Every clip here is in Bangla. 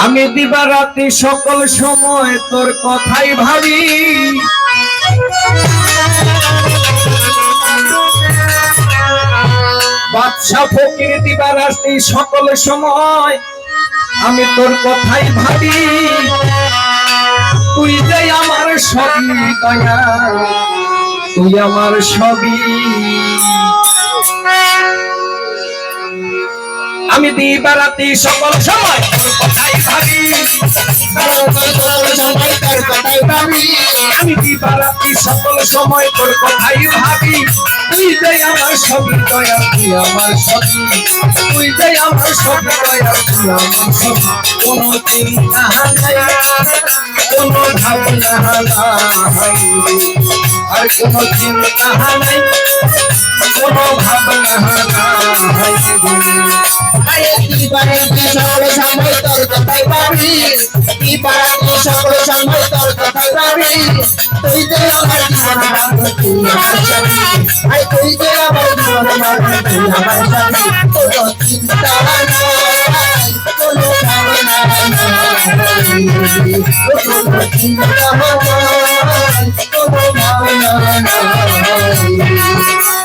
আমি দিবারাতি সকল সময় তোর কথাই ভাবি, বাদশা ফকির দিবারাতি সকল সময় আমি তোর কথাই ভাবি। তুই যে আমার সবই দয়া, তুই আমার সবই। আমি দিবারাতি সকল সময় তোর কথাই ভাবি, আমি দিবারাতি সকল সময় তোর কথাই ভাবি। তুই যে আমার সবই দয়া, তুই আমার সবই, তুই যে আমার সবই দয়া, তুই আমার সবই। কোনো চিন্তা নাই, কোনো ভাবনা নাই, আর কোনো চিন্তা নাই, কোনো ভাবনা নাই। সকল সময় তোর কথাই ভাবি, সকল সময় তোর কথাই ভাবি। তুই যে আমার জীবন, তুই আমার সবই, তুই যে আমার জীবন, তুই আমার সবই। কোনো চিন্তা নাই, কোনো ভাবনা নাই, কোনো চিন্তা নাই, কোনো ভাবনা নাই।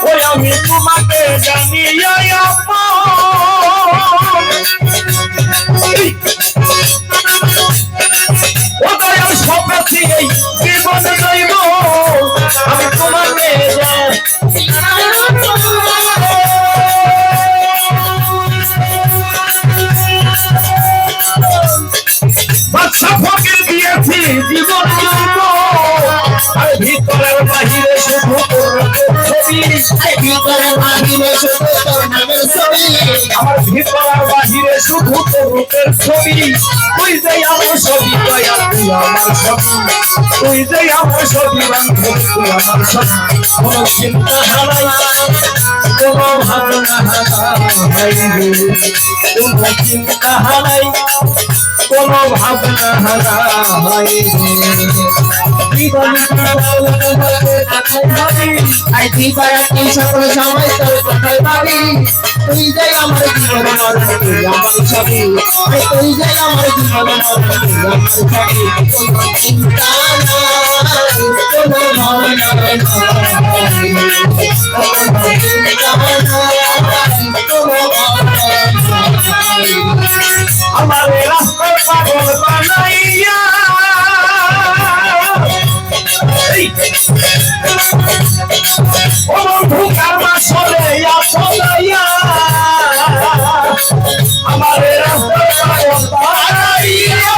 ওই আমি তোমাকে জানি জীবন দইব, আমি তোমাকে বাদশা ফকির দিয়েছি জীবন দইব। আর ভিতরের বাহিরে শুধু তোর ছবি, ভিতরের বাহিরে শুধু তোর নামের ছবি, আমার ভিতরের বাহিরে শুধু তোর রূপের ছবি। তুই যে আমার সবই দয়া, তুই আমার সবই, তুই যে আমার সবই বান্ধব, তুই আমার সবই। কোনো চিন্তা নাই, কোনো ভাবনা নাই, কোনো চিন্তা নাই, কোনো ভাবনা নাই। সকল সময় তোর কথাই ভাবি। তুই যে আমার জীবন, তুই আমার সবই, তুই যে আমার জীবন, তুই আমার সবই। কোনো চিন্তা নাই, কোনো ভাবনা নাই, কোনো চিন্তা নাই, কোনো ভাবনা নাই। আমার রাস্তার পাগল বানাইয়া ও বন্ধু কারমা চলে আসলাইয়া, আমার রাস্তার পাগল বানাইয়া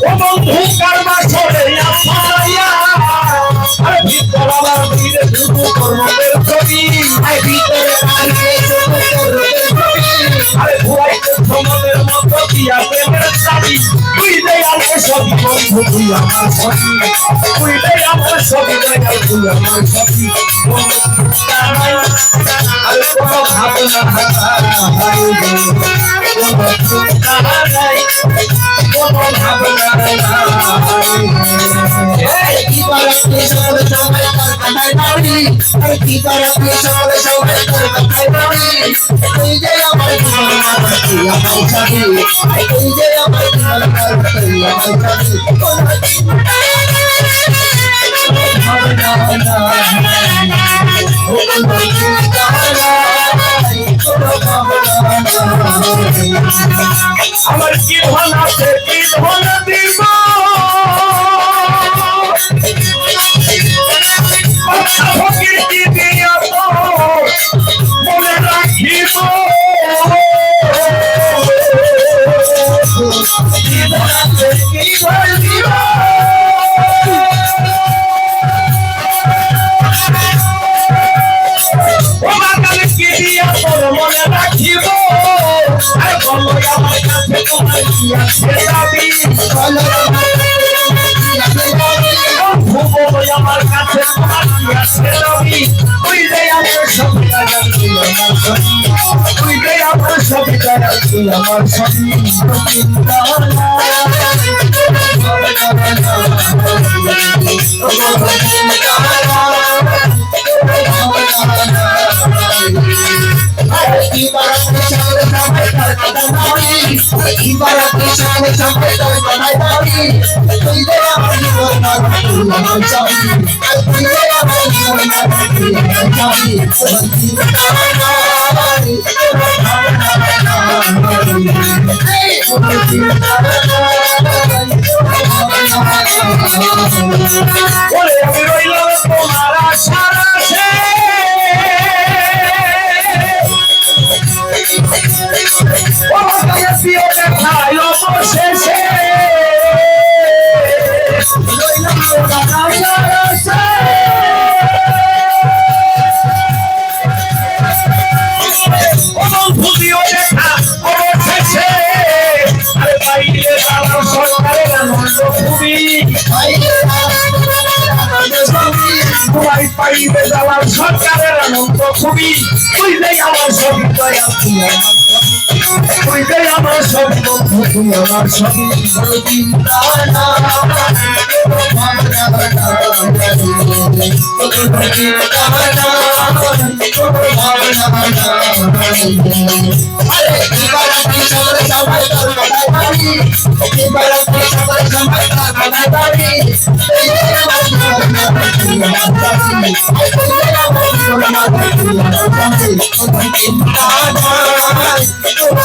ও বন্ধু কারমা চলে আসলাইয়া। আরে ভিতর আমার ভিড়ে শুধু কর্মের ছবি, ভিতরে বাহিরে শুধু তোর রূপের ছবি, আরে ভুয়াইতে ভ্রমণের মতো দিয়া প্রেমের চাবি। তুই যে আমার সবই বন্ধু, তুই আমার সবই, তুই যে আমার সবই দয়া, তুই আমার সবই। আরে কোনো ভাবনা নাই, কোনো চিন্তা নাই, কোনো ভাবনা নাই। সকল সময় তোর কথাই ভাবি, সকল সময় তোর কথাই ভাবি। তুই যে আমার জীবন, তুই আমার সবই, তুই যে আমার জীবন, তুই আমার সবই। কোনো চিন্তা ভাবনা নাই, কোনো চিন্তা নাই, কোনো ভাবনা নাই। আমার কি ধন আছে, কি ধন দিব, বাদশা ফকির কি দিয়া তো মনে রাখিব। কি ধন আছে, কি ধন দিব, ও বাগানে কি দিয়া তোর মনে রাখিব। আর বলো আমার কাছে তোমার কি আছে দাবি, আমার কাছে তোমার কি আছে দাবি। তুই যে আমার সবই দয়া, তুই আমার সবই, তুই যে আমার সবই দয়া, তুই আমার সবই। চিন্তা নাই, তোর কথা ভাবি কি বারাতে সকলে সবাই তোর কথাই ভাবি তুই যে আমার জীবন আমার তুই আমার সবই তুই যে আমার জীবন আমার তুই আমার সবই তোর জীবন ওরে আমি রইলাম তোমার আশার আশে ও গায়ে প্রিয় দেখাই অবশেষে রইলাম তোমার আশার আশে ও বন্ধু প্রিয় দেখা অবশেষে আরে বাইরে যাওয়ার সরকারের আনন্দ খুবই তোমায় পাইবে যাওয়ার সরকারের আনন্দ খুবই তুই যে আমার সবই দয়া তুই যে আমার সবই বন্ধু তুই আমার সবই সবাই তোর কথাই ভাবি এবার আপনি সবাই সবাই তোর কথাই ভাবি তুই যে আমার জীবন আমার তুই আমার সবই তুই যে আমার জীবন আমার তুই আমার সবই তোর চিন্তা নাই তোর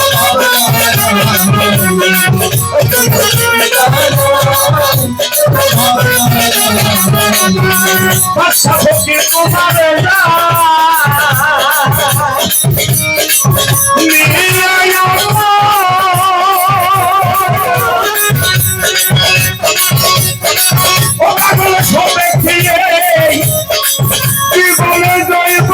বাদশা ফকির তোমার ও পাগল সবে দিয়ে জীবনে জয়ব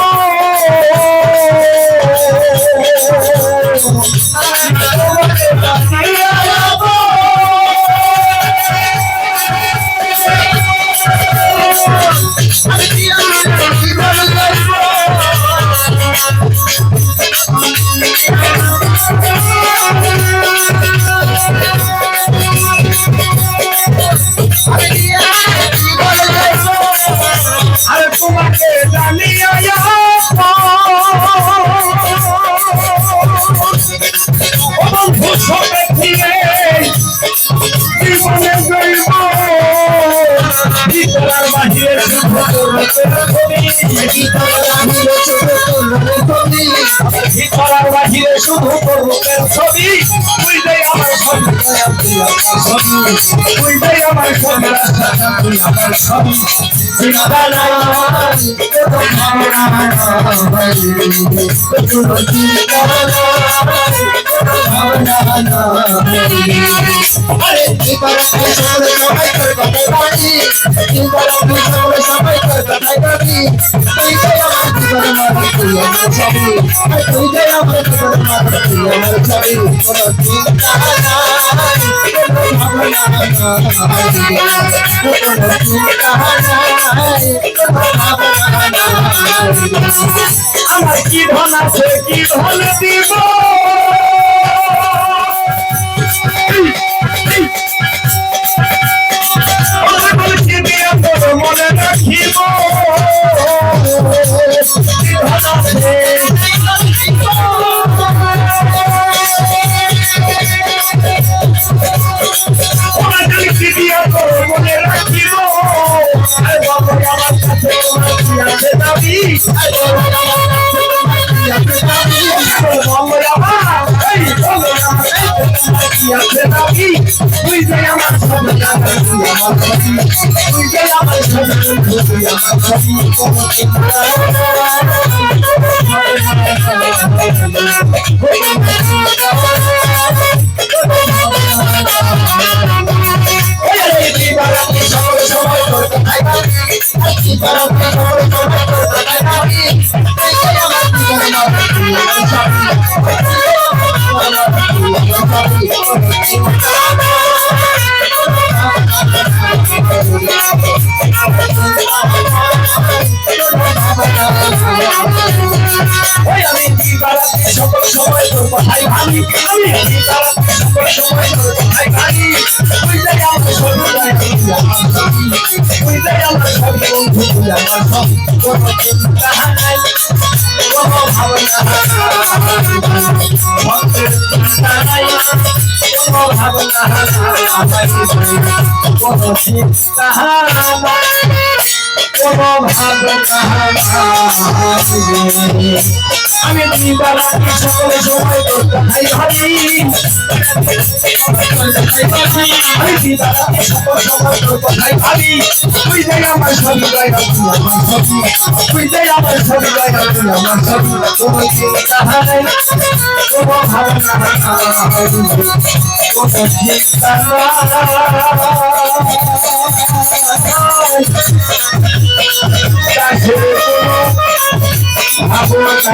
আরে তোমাকে জানিয়া ও বন্ধু সবে দিয়ে জীবনে জয়ব ভিতরার বাহিরে ভিতরার বাহিরে শুধু তোর রূপের ছবি তুই যে আমার সবই তুই যে আমার সবই তুই আমার সবই চিন্তা নাই আরে এবার আপনি সকলে সবাই তোর কথাই ভাবি এবার আপনি সকলে সবাই তোর কথাই ভাবি তুই যে আমার জীবন আমার তুই আমার সবই তুই যে আমার জীবন আমার তুই আমার সবই কোনো চিন্তা নাই কোনো ভাবনা নাই কোনো চিন্তা নাই কোনো ভাবনা নাই আমার কি ধন আছে কি ধন দিব মনে রাখিব কি ধন আছে মনে রাখিব আমার কাছে দাবি তুই যে আমার সবই তুই যে আমার সবই আমার সবই সকলে সবাই তোর কথাই ভাবি এবার আপনি সকলে সবাই তোর কথাই ভাবি তুই যে আমার জীবন আমার তুই আমার সবই সকল সময় তোর কথাই ভাবি আমি সকল সময় তোর কথাই ভাবি তুই যে আমার সর্বদাই তুই যে আমার সবই বন্ধু তুই আমার সব কোনো চিন্তা নাই কোনো ভাবনা কোনো চিন্তা কোনো আমি দিবারা সকলে সময় তোর কথাই ভাবি আমি দিবারা সকল সময় তোর কথাই ভাবি তুই যাই আমার ছবি দয়া তুই আমার ছবি তুই যাই আমার ছবি দয়া তুই আমার ছবি কোনো চিন্তা নাই কোনো ভাবনা কোনো চিন্তা কাছে ভাবনা